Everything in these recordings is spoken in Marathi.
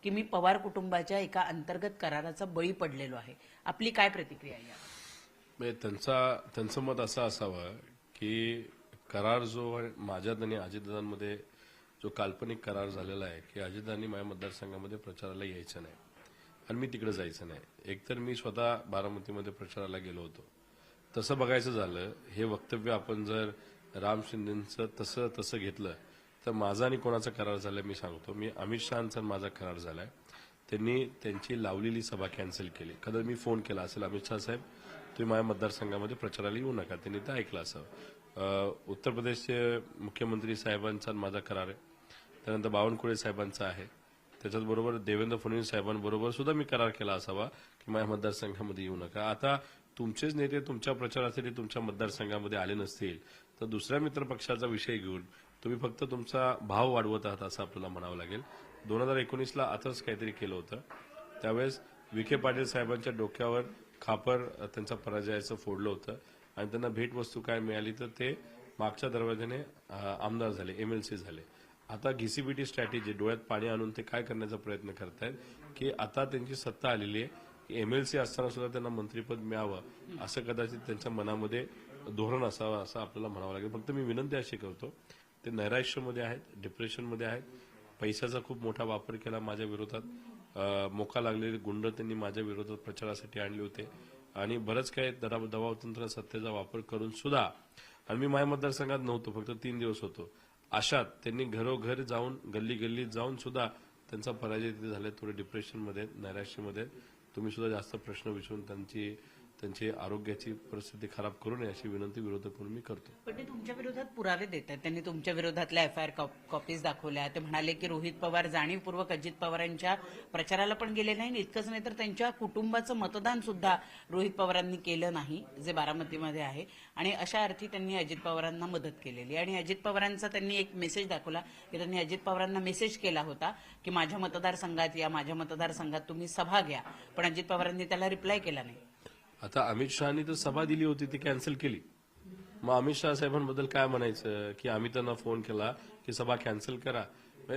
की मी पवार कुटुंबाच्या एका अंतर्गत कराराचा बळी पडलेलो आहे. आपली काय प्रतिक्रिया आहे यावर? म्हणजे त्यांचं मत असं असावं की करार जो माझ्यात आणि अजितदादांमध्ये जो काल्पनिक करार झालेला आहे की अजितदादांनी माझ्या मतदारसंघामध्ये प्रचाराला यायचं नाही आणि मी तिकडे जायचं नाही. एकतर मी स्वतः बारामतीमध्ये प्रचाराला गेलो होतो. तसं बघायचं झालं हे वक्तव्य आपण जर राम शिंदेंचं तसं घेतलं तर माझा आणि कोणाचा करार झालाय मी सांगतो. मी अमित शहांचा माझा करार झालाय. त्यांनी त्यांची लावलेली सभा कॅन्सल केली. कदाचित मी फोन केला असेल अमित शहा साहेब तुम्ही माझ्या मतदारसंघामध्ये प्रचाराला येऊ नका, त्यांनी ते ऐकलं असावं. उत्तर प्रदेशचे मुख्यमंत्री साहेबांचा माझा करार आहे. त्यानंतर बावनकुळे साहेबांचा आहे. त्याच्याचबरोबर देवेंद्र फडणवीस साहेबांबरोबर सुद्धा मी करार केला असावा की माझ्या मतदारसंघामध्ये येऊ नका. आता तुमचेच नेते तुमच्या प्रचारासाठी तुमच्या मतदारसंघामध्ये आले नसतील तर दुसऱ्या मित्रपक्षाचा विषय घेऊन तुम्ही फक्त तुमचा भाव वाढवत आहात असं आपल्याला म्हणावं लागेल. 2019ला आताच काहीतरी केलं होतं. त्यावेळेस विखे पाटील साहेबांच्या डोक्यावर खापर त्यांचा पराजयाचं फोडलं होतं आणि त्यांना भेटवस्तू काय मिळाली तर ते मागच्या दरवाजाने आमदार झाले, एमएलसी झाले. आता घिसीपिटी स्ट्रॅटेजी डोळ्यात पाणी आणून ते काय करण्याचा प्रयत्न करतायत की आता त्यांची सत्ता आलेली आहे की एमएलसी असताना सुद्धा त्यांना मंत्रीपद मिळावं असं कदाचित त्यांच्या मनामध्ये धोरण असावं असं आपल्याला म्हणावं लागेल. फक्त मी विनंती अशी करतो ते नैराश्यमध्ये आहेत, डिप्रेशनमध्ये आहेत. पैशाचा खूप मोठा वापर केला माझ्या विरोधात. मोका लागलेले गुंड त्यांनी माझ्या विरोधात प्रचारासाठी आणले होते आणि बरंच काही दबाव तंत्र सत्तेचा वापर करून सुद्धा आणि मी माझ्या मतदारसंघात नव्हतो, फक्त 3 दिवस होतो. अशात त्यांनी घरोघर जाऊन गल्ली गल्लीत जाऊन सुद्धा त्यांचा पराजय तिथे झाला. थोडे डिप्रेशनमध्ये नैराश्यमध्ये. तुम्ही सुद्धा जास्त प्रश्न विचारून त्यांची आरोग्याची परिस्थिती खराब करू नये अशी विनंती विरोधक म्हणून मी करतो. पण ते तुमच्या विरोधात पुरावे देत आहेत. त्यांनी तुमच्या विरोधातल्या एफआयआर कॉपीज दाखवल्या. ते म्हणाले की रोहित पवार जाणीवपूर्वक अजित पवारांच्या प्रचाराला पण गेले नाही. इतकंच नाही तर त्यांच्या कुटुंबाचं मतदान सुद्धा रोहित पवारांनी केलं नाही जे बारामतीमध्ये आहे आणि अशा अर्थी त्यांनी अजित पवारांना मदत केलेली. आणि अजित पवारांचा त्यांनी एक मेसेज दाखवला की त्यांनी अजित पवारांना मेसेज केला होता की माझ्या मतदारसंघात या, माझ्या मतदारसंघात तुम्ही सभा घ्या, पण अजित पवारांनी त्याला रिप्लाय केला नाही. आता अमित शहानी तर सभा दिली होती ती कॅन्सल केली. मग अमित शहा साहेबांबद्दल काय म्हणायचं की आम्ही त्यांना फोन केला की सभा कॅन्सल करा.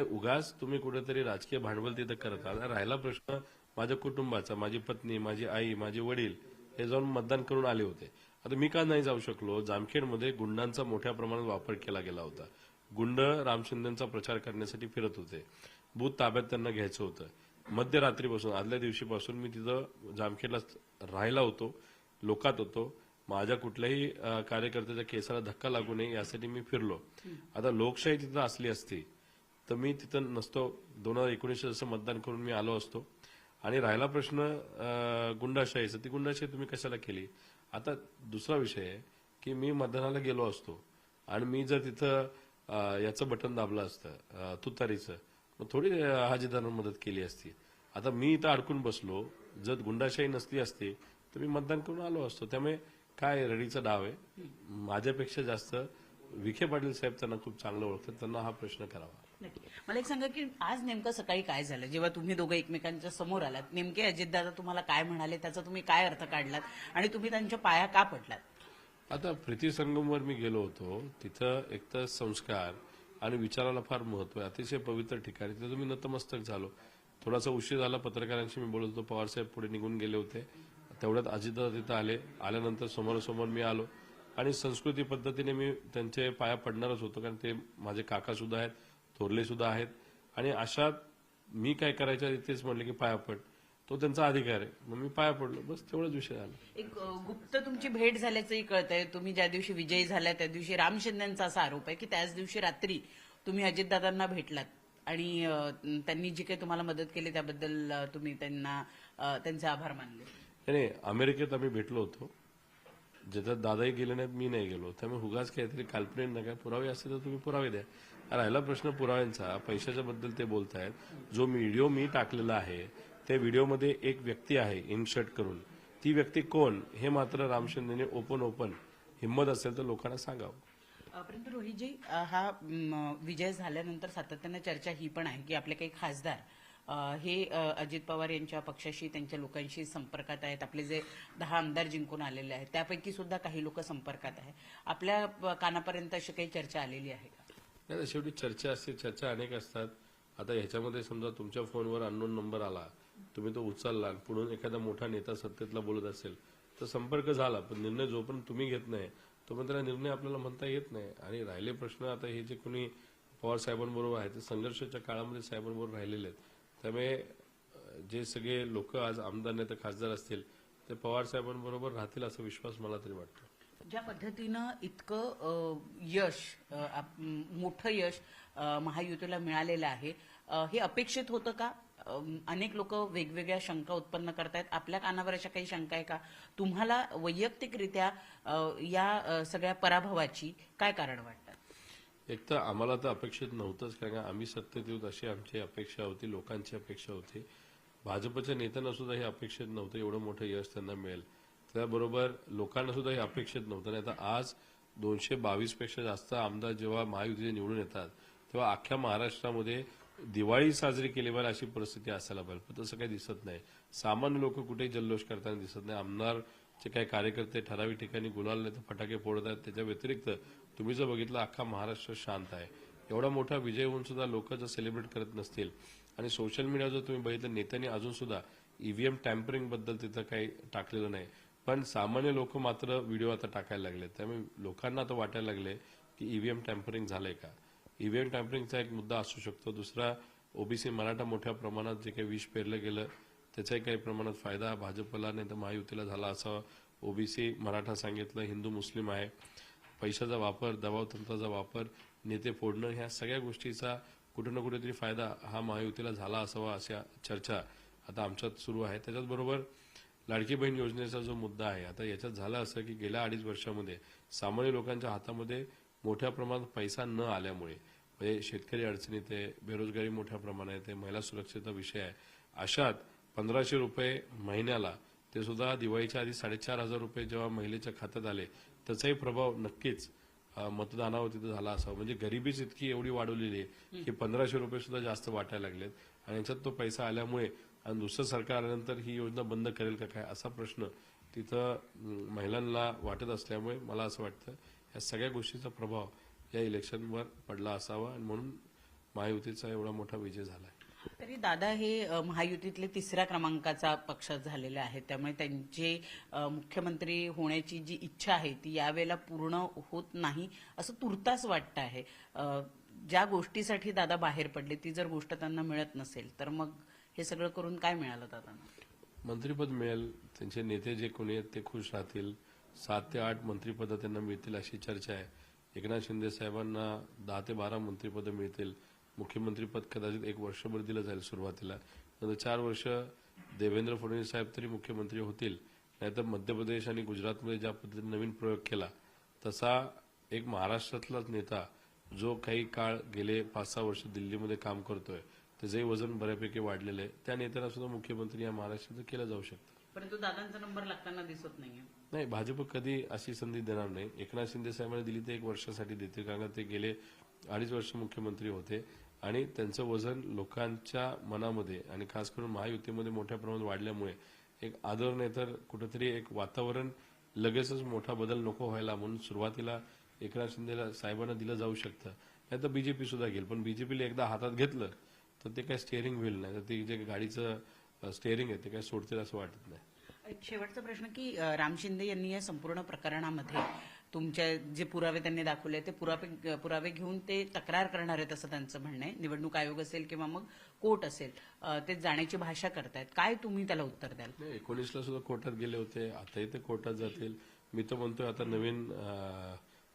उगाच तुम्ही कुठेतरी राजकीय भांडवल तिथं करता. राहिला प्रश्न माझ्या कुटुंबाचा, माझी पत्नी, माझी आई, माझे वडील हे जाऊन मतदान करून आले होते. आता मी का नाही जाऊ शकलो? जामखेडमध्ये गुंडांचा मोठ्या प्रमाणात वापर केला गेला होता. गुंड राम शिंदेंचा प्रचार करण्यासाठी फिरत होते. बूथ ताब्यात त्यांना घ्यायचं होतं. मध्यरात्रीपासून आदल्या दिवशीपासून मी तिथं जामखेडला राहिला होतो, लोकात होतो. माझ्या कुठल्याही कार्यकर्त्याच्या केसाला धक्का लागू नये यासाठी मी फिरलो. आता लोकशाही तिथं असली असती तर मी तिथं नसतो. 2019 जसं मतदान करून मी आलो असतो. आणि राहिला प्रश्न गुंडाशाहीचा, ती गुंडाशाही तुम्ही कशाला केली? आता दुसरा विषय आहे की मी मतदानाला गेलो असतो आणि मी जर तिथं याचं बटन दाबलं असतं तुतारीचं, मग थोडी हाजीदारांना मदत केली असती. आता मी इथं अडकून बसलो. जर गुंडाशाही नसली असती तर मी मतदान करून आलो असतो. त्यामुळे काय रडीचा डाव आहे? माझ्यापेक्षा जास्त विखे पाटील साहेब त्यांना खूप चांगलं ओळखतात, त्यांना हा प्रश्न करावा. नक्की. मला एक सांगा की आज नेमकं सकाळी काय झालं जेव्हा तुम्ही दोघं एकमेकांच्या समोर आलात? नेमके अजितदादा तुम्हाला काय म्हणाले, त्याचा तुम्ही काय अर्थ काढलात आणि तुम्ही त्यांच्या पाया का पडलात? आता प्रीती संगमवर मी गेलो होतो. तिथं एकतर संस्कार आणि विचाराला फार महत्व आहे. अतिशय पवित्र ठिकाणी तिथं तुम्ही नतमस्तक झालो. थोडासा उशीर झाला, पत्रकारांशी मी बोलत होतो. पवारसाहेब पुढे निघून गेले होते. तेवढ्यात अजितदादा तिथं आले. आल्यानंतर समोरासमोर मी आलो आणि संस्कृती पद्धतीने मी त्यांचे पाया पडणारच होतो, कारण ते माझे काका सुद्धा आहेत, थोरले सुद्धा आहेत. आणि अशात मी काय करायच्या तेच म्हणले की पाया पड, तो त्यांचा अधिकार आहे. मग मी पाया पडलो, बस तेवढाच विषय झाला. एक गुप्त तुमची भेट झाल्याचंही कळतंय. तुम्ही ज्या दिवशी विजयी झाला त्या दिवशी राम शिंदेंचा असा आरोप आहे की त्याच दिवशी रात्री तुम्ही अजितदादांना भेटलात आणि त्यांनी जी काही तुम्हाला मदत केली त्याबद्दल तुम्ही त्यांचे आभार मानले. नाही, अमेरिकेत आम्ही भेटलो होतो. ज्याच्यात दादाही गेले नाहीत, मी नाही गेलो. त्यामुळे उगाच काहीतरी काल्पनिक नका. पुरावे असतील तर तुम्ही पुरावे द्या. राहिला प्रश्न पुराव्यांचा, पैशाच्या बद्दल ते बोलतायत. जो व्हिडिओ मी टाकलेला आहे त्या व्हिडिओमध्ये एक व्यक्ती आहे इनशर्ट करून. ती व्यक्ती कोण हे मात्र राम शिंदेने ओपन हिंमत असेल तर लोकांना सांगावं. परंतु रोहितजी, हा विजय झाल्यानंतर सातत्यानं चर्चा ही पण आहे की आपले काही खासदार हे अजित पवार यांच्या पक्षाशी, त्यांच्या लोकांशी संपर्कात आहेत. आपले जे 10 आमदार जिंकून आलेले आहेत त्यापैकी सुद्धा काही लोक संपर्कात आहे. आपल्या कानापर्यंत अशी काही चर्चा आलेली आहे का? नाही, शेवटी चर्चा असते. चर्चा अनेक असतात. आता ह्याच्यामध्ये समजा तुमच्या फोनवर अननोन नंबर आला, तुम्ही तो उचलला आणि पुढून एखादा मोठा नेता सत्तेतला बोलत असेल तर संपर्क झाला, पण निर्णय जोपर्यंत तुम्ही घेत नाही तोपर्यंत त्याला निर्णय आपल्याला म्हणता येत नाही. आणि राहिले प्रश्न आता हे जे कोणी पवार साहेबांबरोबर आहे ते संघर्षाच्या काळामध्ये साहेबांबरोबर राहिलेले आहेत. त्यामुळे जे सगळे लोक आज आमदार नाही तर खासदार असतील ते पवार साहेबांबरोबर राहतील असा विश्वास मला तरी वाटतो. ज्या पद्धतीनं इतकं यश मोठं यश महायुतीला मिळालेलं आहे, हे अपेक्षित होतं का? अनेक लोक वेगवेगळ्या शंका उत्पन्न करतायत. आपल्या कानावर अशा काही शंका आहे का? तुम्हाला वैयक्तिकरित्या या सगळ्या पराभवाची काय कारण वाटतं? एक तर आम्हाला तर अपेक्षित नव्हतंच, कारण आम्ही सत्तेत येऊ अशी आमची अपेक्षा होती, लोकांची अपेक्षा होती. भाजपच्या नेत्यांना सुद्धा हे अपेक्षित नव्हतं एवढं मोठं यश त्यांना मिळेल. त्याबरोबर लोकांना सुद्धा हे अपेक्षित नव्हतं. नाही तर आज 222 पेक्षा जास्त आमदार जेव्हा महायुतीचे निवडून येतात तेव्हा अख्ख्या महाराष्ट्रामध्ये दिवाळी साजरी केली पाहिजे अशी परिस्थिती असायला पाहिजे, पण तसं काही दिसत नाही. सामान्य लोक कुठेही जल्लोष करताना दिसत नाही. आमदारचे काही कार्यकर्ते ठराविक ठिकाणी गुलाल नाही तर फटाके फोडत आहेत. त्याच्या व्यतिरिक्त तुम्ही जर बघितलं अख्खा महाराष्ट्र शांत आहे. एवढा मोठा विजय होऊन सुद्धा लोक जर सेलिब्रेट करत नसतील आणि सोशल मीडिया जर तुम्ही बघितलं, नेत्यांनी अजून सुद्धा ईव्हीएम टॅम्परिंग बद्दल तिथं काही टाकलेलं नाही, पण सामान्य लोक मात्र व्हिडिओ आता टाकायला लागले. त्यामुळे लोकांना आता वाटायला लागले की ईव्हीएम टॅम्परिंग झालंय का. ईव्हीएम टॅम्परिंगचा एक मुद्दा असू शकतो. दुसरा, ओबीसी मराठा मोठ्या प्रमाणात जे काही विष पेरलं गेलं त्याचाही काही प्रमाणात फायदा भाजपला नाही तर महायुतीला झाला असावा. ओबीसी मराठा सांगितलं, हिंदू मुस्लिम आहे, पैशाचा वापर, दबाव तंत्राचा वापर, नेते फोडणं, ह्या सगळ्या गोष्टीचा कुठे ना कुठेतरी फायदा हा महायुतीला झाला असावा अशा चर्चा आता आमच्यात सुरू आहे. त्याच्याचबरोबर लाडकी बहीण योजनेचा जो मुद्दा आहे, आता याच्यात झालं असं की गेल्या 2.5 वर्षामध्ये सामान्य लोकांच्या हातामध्ये मोठ्या प्रमाणात पैसा न आल्यामुळे म्हणजे शेतकरी अडचणीत आहे, बेरोजगारी मोठ्या प्रमाणात आहे, महिला सुरक्षेचा विषय आहे. अशात 1500 रुपये महिन्याला, ते सुद्धा दिवाळीच्या आधी 4,500 रुपये जेव्हा महिलेच्या खात्यात आले त्याचाही प्रभाव नक्कीच मतदानावर तिथं झाला असावा. म्हणजे गरिबीच इतकी एवढी वाढवलेली आहे की 1500 रुपये सुद्धा जास्त वाटायला लागलेत. आणि याच्यात तो पैसा आल्यामुळे आणि दुसरं सरकार आल्यानंतर ही योजना बंद करेल का काय असा प्रश्न तिथं महिलांना वाटत असल्यामुळे मला असं वाटतं या सगळ्या गोष्टीचा प्रभाव या इलेक्शनवर पडला असावा आणि म्हणून महायुतीचा एवढा मोठा विजय झाला. तरी दादा हे महायुतीतले 3ऱ्या क्रमांकाचा पक्ष झालेले आहेत, त्यामुळे त्यांचे मुख्यमंत्री होण्याची जी इच्छा आहे ती यावेळेला पूर्ण होत नाही असं तुर्तास वाटतं आहे. ज्या गोष्टीसाठी दादा बाहेर पडले ती जर गोष्ट त्यांना मिळत नसेल तर मग हे सगळं करून काय मिळालं दादांना? मंत्रिपद मिळेल, त्यांचे नेते जे कोणी आहेत ते खुश राहतील, 7 ते 8 मंत्रिपदं त्यांना मिळतील अशी चर्चा आहे. एकनाथ शिंदे साहेबांना 10 ते 12 मंत्रिपदं मिळतील. मुख्यमंत्रीपद कदाचित 1 वर्षभर दिलं जाईल सुरुवातीला, नंतर 4 वर्ष देवेंद्र फडणवीस साहेब तरी मुख्यमंत्री होतील. नाहीतर मध्य प्रदेश आणि गुजरातमध्ये ज्या पद्धतीने नवीन प्रयोग केला तसा एक महाराष्ट्रातलाच नेता जो काही काळ गेले 5-6 वर्ष दिल्लीमध्ये काम करतोय त्याचंही वजन बऱ्यापैकी वाढलेलं आहे, त्या नेत्यांना सुद्धा मुख्यमंत्री या महाराष्ट्रात केलं जाऊ शकतं. परंतु दादांचा नंबर लागताना दिसत नाहीये. नाही, भाजप कधी अशी संधी देणार नाही. एकनाथ शिंदे साहेबांनी दिली ते 1 वर्षासाठी देतील, कारण ते गेले 2.5 वर्ष मुख्यमंत्री होते आणि त्यांचं वजन लोकांच्या मनामध्ये आणि खास करून महायुतीमध्ये मोठ्या प्रमाणात वाढल्यामुळे एक आदर नाही तर कुठेतरी एक वातावरण लगेचच मोठा बदल नको व्हायला म्हणून सुरुवातीला एकनाथ शिंदे साहेबांना दिलं जाऊ शकतं. नाही तर बीजेपी सुद्धा घेईल, पण बीजेपीला एकदा हातात घेतलं तर ते काय स्टिअरिंग व्हील नाही तर ते जे गाडीचं स्टिअरिंग आहे ते काय सोडतील असं वाटत नाही. एक शेवटचा प्रश्न की राम शिंदे यांनी या संपूर्ण प्रकरणामध्ये तुमचे जे पुरावे त्यांनी दाखवले ते पुरावे घेऊन ते तक्रार करणार आहेत असं त्यांचं म्हणणं आहे. निवडणूक आयोग असेल किंवा मग कोर्ट असेल ते जाण्याची भाषा करतायत. काय तुम्ही त्याला उत्तर द्याल? 19ला सुद्धा कोर्टात गेले होते, आताही ते कोर्टात जातील. मी तर म्हणतोय आता नवीन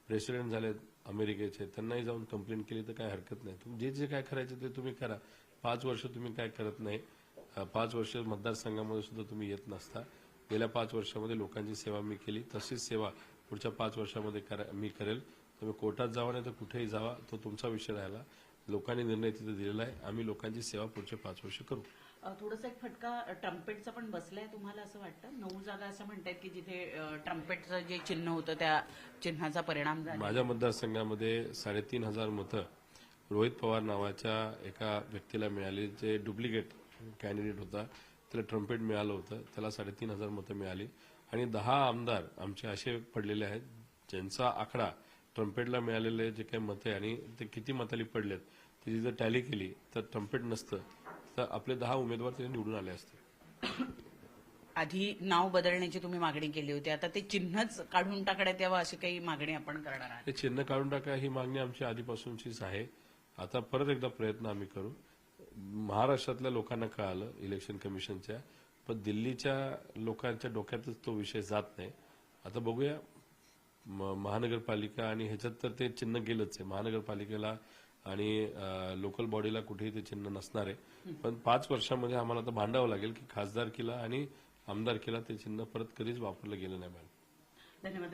प्रेसिडेंट झालेत अमेरिकेचे, त्यांनाही जाऊन कंप्लेंट केली तर काय हरकत नाही. तुम्ही जे काय करायचं ते तुम्ही करा. 5 वर्ष तुम्ही काय करत नाही, 5 वर्ष मतदारसंघामध्ये सुद्धा तुम्ही येत नसता. गेल्या 5 वर्षामध्ये लोकांची सेवा मी केली, तशीच सेवा पुढच्या 5 वर्षामध्ये मी करेल. तुम्ही कोर्टात जावा नाही तर कुठेही जावा, तो तुमचा विषय राहिला. लोकांनी निर्णय तिथे दिलेला आहे, आम्ही लोकांची सेवा पुढचे 5 वर्ष करू. थोडासा एक फटका ट्रम्पेटचा पण बसलाय तुम्हाला असं वाटतं? 9 जागा असं म्हणतात की जिथे ट्रम्पेटचं जे चिन्ह होतं त्या चिन्हाचा परिणाम झाला. माझ्या मतदारसंघामध्ये 3,500 मतं रोहित पवार नावाच्या एका व्यक्तीला मिळाली, जे डुप्लिकेट कॅन्डिडेट होता, त्याला ट्रम्पेट मिळालं होतं, त्याला 3,500 मतं मिळाली. आणि 10 आमदार आमचे असे पडलेले आहेत ज्यांचा आकडा ट्रम्पेटला मिळालेले जे काही मतं आणि ते किती मताली पडलेत ती जर टॅली केली तर ट्रम्पेट नसतं तर आपले 10 उमेदवार तिथे निवडून आले असते. आधी नाव बदलण्याची तुम्ही मागणी केली होती, आता ते चिन्हच काढून टाकण्यात यावं अशी काही मागणी आपण करणार आहात? हे चिन्ह काढून टाका ही मागणी आमची आधीपासूनचीच आहे. आता परत एकदा प्रयत्न आम्ही करू. महाराष्ट्रातल्या लोकांना कळालं इलेक्शन कमिशनच्या, पण दिल्लीच्या लोकांच्या डोक्यातच तो विषय जात नाही. आता बघूया महानगरपालिका आणि ह्याच्यात तर ते चिन्ह गेलंच आहे. महानगरपालिकेला आणि लोकल बॉडीला कुठेही ते चिन्ह नसणार आहे. पण 5 वर्षामध्ये आम्हाला आता भांडावं लागेल की खासदारकीला आणि आमदारकीला ते चिन्ह परत कधीच वापरलं गेलं नाही. धन्यवाद.